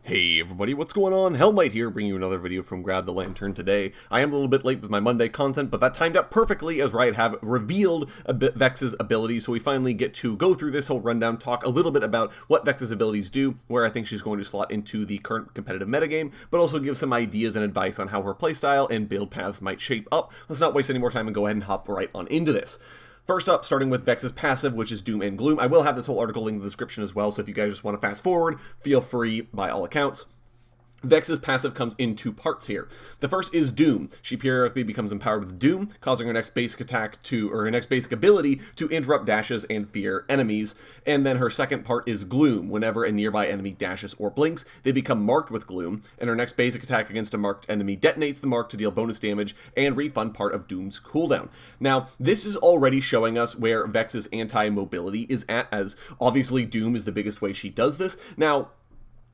Hey everybody, what's going on? Hellmite here, bringing you another video from Grab the Lantern today. I am a little bit late with my Monday content, but that timed up perfectly as Riot have revealed Vex's abilities, so we finally get to go through this whole rundown, talk a little bit about what Vex's abilities do, where I think she's going to slot into the current competitive metagame, but also give some ideas and advice on how her playstyle and build paths might shape up. Let's not waste any more time and go ahead and hop right on into this. First up, starting with Vex's passive, which is Doom and Gloom. I will have this whole article linked in the description as well, so if you guys just want to fast forward, feel free by all accounts. Vex's passive comes in two parts here. The first is Doom. She periodically becomes empowered with Doom, causing her next basic her next basic ability to interrupt dashes and fear enemies. And then her second part is Gloom. Whenever a nearby enemy dashes or blinks, they become marked with Gloom, and her next basic attack against a marked enemy detonates the mark to deal bonus damage and refund part of Doom's cooldown. Now, this is already showing us where Vex's anti-mobility is at, as obviously Doom is the biggest way she does this. Now,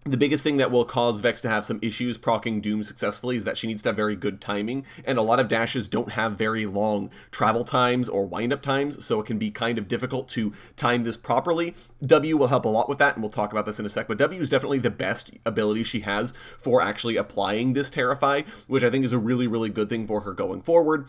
the biggest thing that will cause Vex to have some issues proccing Doom successfully is that she needs to have very good timing, and a lot of dashes don't have very long travel times or wind-up times, so it can be kind of difficult to time this properly. W will help a lot with that, and we'll talk about this in a sec, but W is definitely the best ability she has for actually applying this Terrify, which I think is a really, really good thing for her going forward.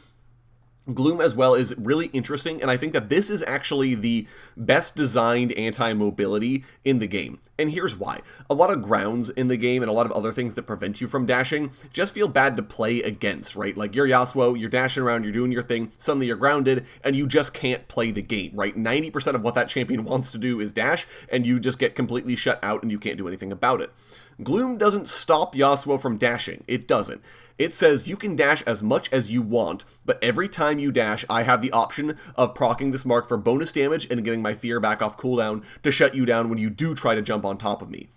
Gloom as well is really interesting, and I think that this is actually the best designed anti-mobility in the game. And here's why. A lot of grounds in the game and a lot of other things that prevent you from dashing just feel bad to play against, right? Like you're Yasuo, you're dashing around, you're doing your thing, suddenly you're grounded, and you just can't play the game, right? 90% of what that champion wants to do is dash, and you just get completely shut out and you can't do anything about it. Gloom doesn't stop Yasuo from dashing. It doesn't. It says you can dash as much as you want, but every time you dash, I have the option of proccing this mark for bonus damage and getting my fear back off cooldown to shut you down when you do try to jump on top of me.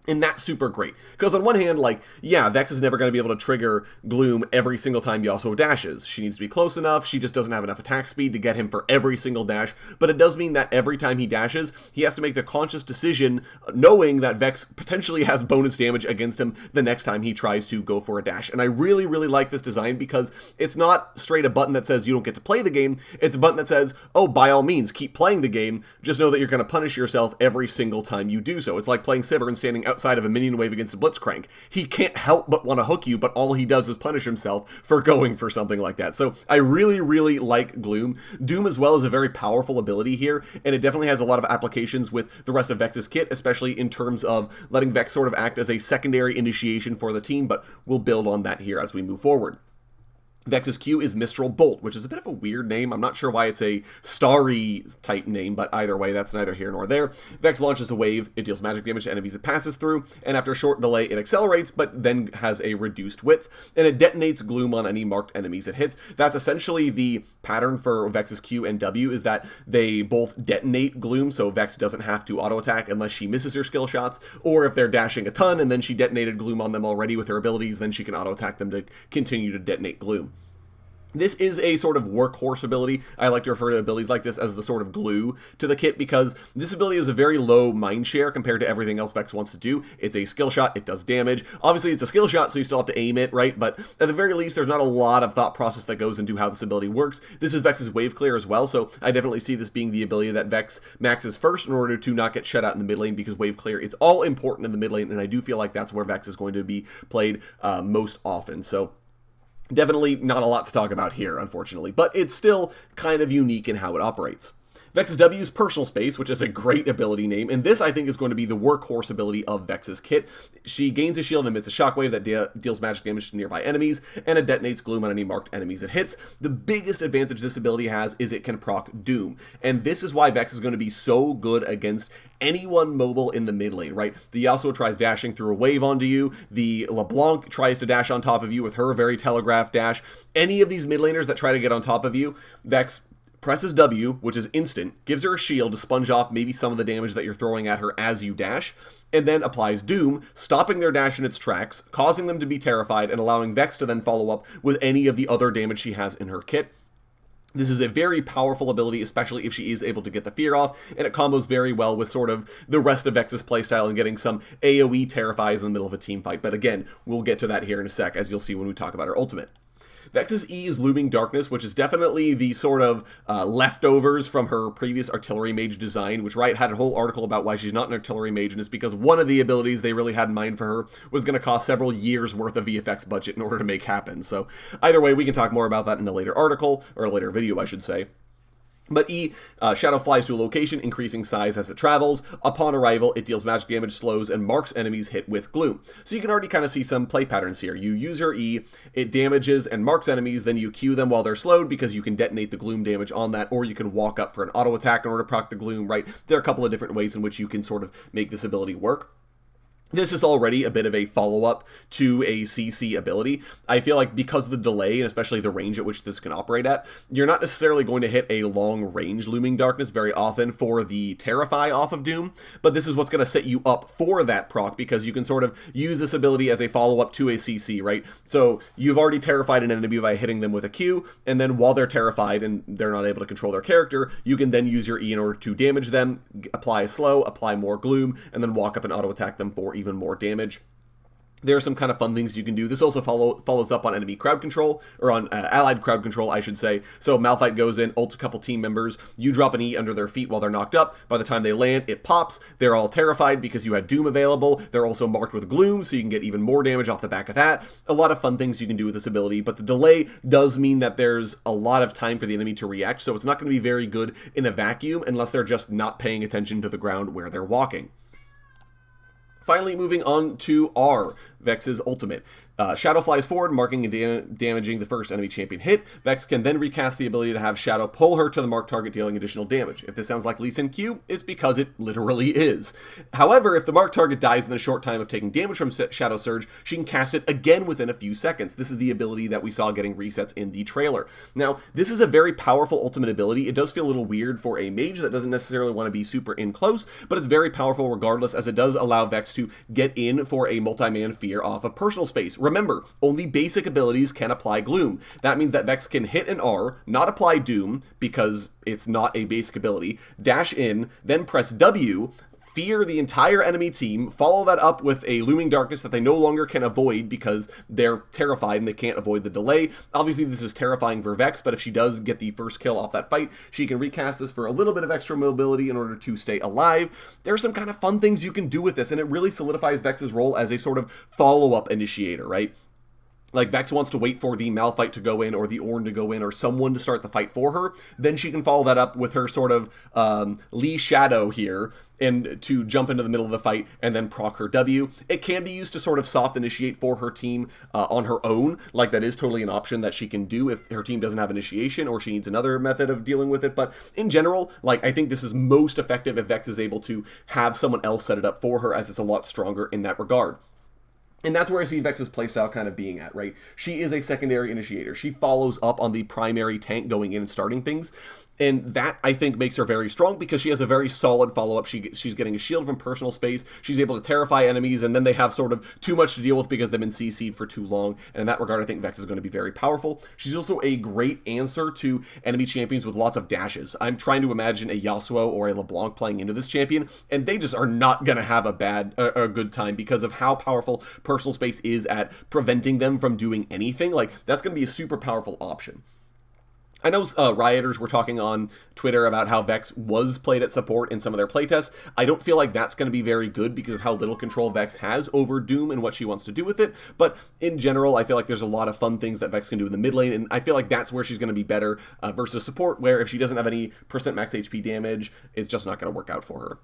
And that's super great, because on one hand, like, yeah, Vex is never going to be able to trigger Gloom every single time Yasuo dashes. She needs to be close enough, she just doesn't have enough attack speed to get him for every single dash, but it does mean that every time he dashes, he has to make the conscious decision, knowing that Vex potentially has bonus damage against him the next time he tries to go for a dash. And I really, really like this design, because it's not straight a button that says you don't get to play the game, it's a button that says, oh, by all means, keep playing the game, just know that you're going to punish yourself every single time you do so. It's like playing Sivir and standing outside of a minion wave against a Blitzcrank. He can't help but want to hook you, but all he does is punish himself for going for something like that. So I really, really like Gloom. Doom as well is a very powerful ability here, and it definitely has a lot of applications with the rest of Vex's kit, especially in terms of letting Vex sort of act as a secondary initiation for the team, but we'll build on that here as we move forward. Vex's Q is Mistral Bolt, which is a bit of a weird name. I'm not sure why it's a starry type name, but either way, that's neither here nor there. Vex launches a wave, it deals magic damage to enemies it passes through, and after a short delay, it accelerates, but then has a reduced width, and it detonates Gloom on any marked enemies it hits. That's essentially the pattern for Vex's Q and W, is that they both detonate Gloom, so Vex doesn't have to auto-attack unless she misses her skill shots, or if they're dashing a ton and then she detonated Gloom on them already with her abilities, then she can auto-attack them to continue to detonate Gloom. This is a sort of workhorse ability. I like to refer to abilities like this as the sort of glue to the kit, because this ability is a very low mind share compared to everything else Vex wants to do. It's a skill shot, it does damage. Obviously, it's a skill shot, so you still have to aim it, right? But at the very least, there's not a lot of thought process that goes into how this ability works. This is Vex's wave clear as well, so I definitely see this being the ability that Vex maxes first in order to not get shut out in the mid lane, because wave clear is all important in the mid lane, and I do feel like that's where Vex is going to be played most often. So definitely not a lot to talk about here, unfortunately, but it's still kind of unique in how it operates. Vex's W is Personal Space, which is a great ability name, and this I think is going to be the workhorse ability of Vex's kit. She gains a shield and emits a shockwave that deals magic damage to nearby enemies, and it detonates Gloom on any marked enemies it hits. The biggest advantage this ability has is it can proc Doom, and this is why Vex is going to be so good against anyone mobile in the mid lane, right? The Yasuo tries dashing through a wave onto you, the LeBlanc tries to dash on top of you with her very telegraphed dash. Any of these mid laners that try to get on top of you, Vex presses W, which is instant, gives her a shield to sponge off maybe some of the damage that you're throwing at her as you dash, and then applies Doom, stopping their dash in its tracks, causing them to be terrified, and allowing Vex to then follow up with any of the other damage she has in her kit. This is a very powerful ability, especially if she is able to get the fear off, and it combos very well with sort of the rest of Vex's playstyle and getting some AoE terrifies in the middle of a team fight. But again, we'll get to that here in a sec, as you'll see when we talk about her ultimate. Vex's E is Looming Darkness, which is definitely the sort of leftovers from her previous Artillery Mage design, which Riot had a whole article about why she's not an Artillery Mage, and it's because one of the abilities they really had in mind for her was going to cost several years worth of VFX budget in order to make happen. So either way, we can talk more about that in a later article, or a later video, I should say. But E, Shadow flies to a location, increasing size as it travels. Upon arrival, it deals magic damage, slows, and marks enemies hit with gloom. So you can already kind of see some play patterns here. You use your E, it damages and marks enemies, then you Q them while they're slowed because you can detonate the gloom damage on that, or you can walk up for an auto attack in order to proc the gloom, right? There are a couple of different ways in which you can sort of make this ability work. This is already a bit of a follow-up to a CC ability. I feel like because of the delay, and especially the range at which this can operate at, you're not necessarily going to hit a long-range Looming Darkness very often for the Terrify off of Doom, but this is what's going to set you up for that proc, because you can sort of use this ability as a follow-up to a CC, right? So you've already terrified an enemy by hitting them with a Q, and then while they're terrified and they're not able to control their character, you can then use your E in order to damage them, apply a slow, apply more gloom, and then walk up and auto-attack them for even more damage. There are some kind of fun things you can do. This also follows up on enemy crowd control, or on allied crowd control, I should say. So Malphite goes in, ults a couple team members, you drop an E under their feet while they're knocked up. By the time they land, it pops. They're all terrified because you had Doom available. They're also marked with Gloom, so you can get even more damage off the back of that. A lot of fun things you can do with this ability, but the delay does mean that there's a lot of time for the enemy to react, so it's not going to be very good in a vacuum unless they're just not paying attention to the ground where they're walking. Finally, moving on to R, Vex's ultimate. Shadow flies forward, marking and damaging the first enemy champion hit. Vex can then recast the ability to have Shadow pull her to the marked target, dealing additional damage. If this sounds like Lee Sin Q, it's because it literally is. However, if the marked target dies in a short time of taking damage from Shadow Surge, she can cast it again within a few seconds. This is the ability that we saw getting resets in the trailer. Now, this is a very powerful ultimate ability. It does feel a little weird for a mage that doesn't necessarily want to be super in close, but it's very powerful regardless, as it does allow Vex to get in for a multi-man fear off of personal space. Remember, only basic abilities can apply Gloom. That means that Vex can hit an R, not apply Doom, because it's not a basic ability, dash in, then press W, fear the entire enemy team, follow that up with a Looming Darkness that they no longer can avoid because they're terrified and they can't avoid the delay. Obviously, this is terrifying for Vex, but if she does get the first kill off that fight, she can recast this for a little bit of extra mobility in order to stay alive. There are some kind of fun things you can do with this, and it really solidifies Vex's role as a sort of follow-up initiator, right? Like, Vex wants to wait for the Malphite to go in, or the Ornn to go in, or someone to start the fight for her. Then she can follow that up with her sort of Lee Shadow here, and to jump into the middle of the fight and then proc her W. It can be used to sort of soft initiate for her team on her own. Like, that is totally an option that she can do if her team doesn't have initiation or she needs another method of dealing with it. But in general, like, I think this is most effective if Vex is able to have someone else set it up for her, as it's a lot stronger in that regard. And that's where I see Vex's playstyle kind of being at, right? She is a secondary initiator. She follows up on the primary tank going in and starting things. And that, I think, makes her very strong because she has a very solid follow-up. She's getting a shield from personal space. She's able to terrify enemies, and then they have sort of too much to deal with because they've been CC'd for too long. And in that regard, I think Vex is going to be very powerful. She's also a great answer to enemy champions with lots of dashes. I'm trying to imagine a Yasuo or a LeBlanc playing into this champion, and they just are not going to have a good time because of how powerful personal space is at preventing them from doing anything. Like, that's going to be a super powerful option. I know Rioters were talking on Twitter about how Vex was played at support in some of their playtests. I don't feel like that's going to be very good because of how little control Vex has over Doom and what she wants to do with it. But in general, I feel like there's a lot of fun things that Vex can do in the mid lane, and I feel like that's where she's going to be better versus support, where if she doesn't have any % max HP damage, it's just not going to work out for her.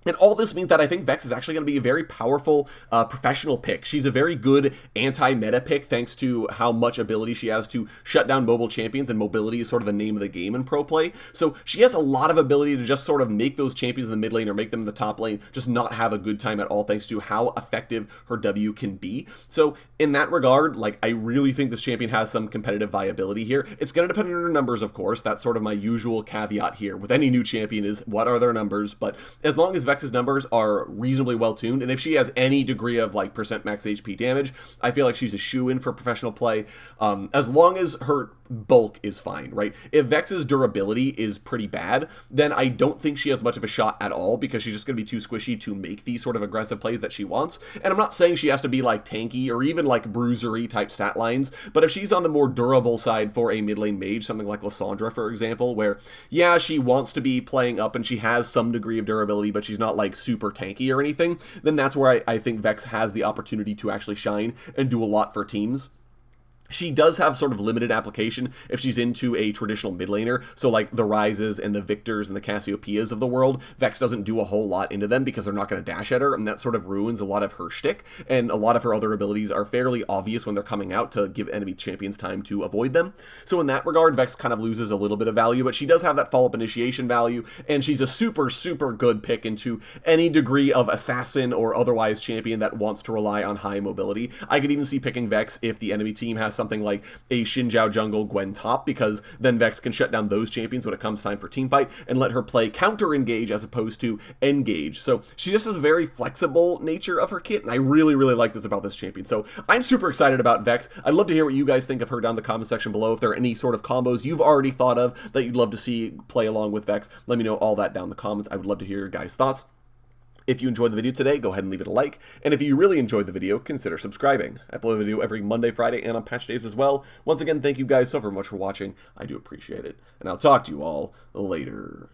And all this means that I think Vex is actually going to be a very powerful professional pick. She's a very good anti-meta pick thanks to how much ability she has to shut down mobile champions, and mobility is sort of the name of the game in pro play. So she has a lot of ability to just sort of make those champions in the mid lane or make them in the top lane just not have a good time at all thanks to how effective her W can be. So in that regard, like, I really think this champion has some competitive viability here. It's going to depend on her numbers, of course. That's sort of my usual caveat here with any new champion is what are their numbers, but as long as Vex Vex's numbers are reasonably well tuned, and if she has any degree of like percent max HP damage, I feel like she's a shoo-in for professional play, as long as her bulk is fine, right? If Vex's durability is pretty bad, then I don't think she has much of a shot at all, because she's just going to be too squishy to make these sort of aggressive plays that she wants. And I'm not saying she has to be like tanky or even like bruisery type stat lines, but if she's on the more durable side for a mid lane mage, something like Lissandra, for example, where, yeah, she wants to be playing up and she has some degree of durability, but she's not like super tanky or anything, then that's where I think Vex has the opportunity to actually shine and do a lot for teams. She does have sort of limited application if she's into a traditional mid laner, so like the Rises and the Victors and the Cassiopeias of the world, Vex doesn't do a whole lot into them because they're not going to dash at her, and that sort of ruins a lot of her shtick, and a lot of her other abilities are fairly obvious when they're coming out to give enemy champions time to avoid them. So in that regard, Vex kind of loses a little bit of value, but she does have that follow-up initiation value, and she's a super, super good pick into any degree of assassin or otherwise champion that wants to rely on high mobility. I could even see picking Vex if the enemy team has something like a Xin Zhao jungle Gwen top, because then Vex can shut down those champions when it comes time for team fight and let her play counter engage as opposed to engage. So she just has a very flexible nature of her kit, and I really, really like this about this champion. So I'm super excited about Vex. I'd love to hear what you guys think of her down in the comment section below. If there are any sort of combos you've already thought of that you'd love to see play along with Vex, let me know all that down in the comments. I would love to hear your guys' thoughts. If you enjoyed the video today, go ahead and leave it a like, and if you really enjoyed the video, consider subscribing. I upload a video every Monday, Friday, and on patch days as well. Once again, thank you guys so very much for watching. I do appreciate it, and I'll talk to you all later.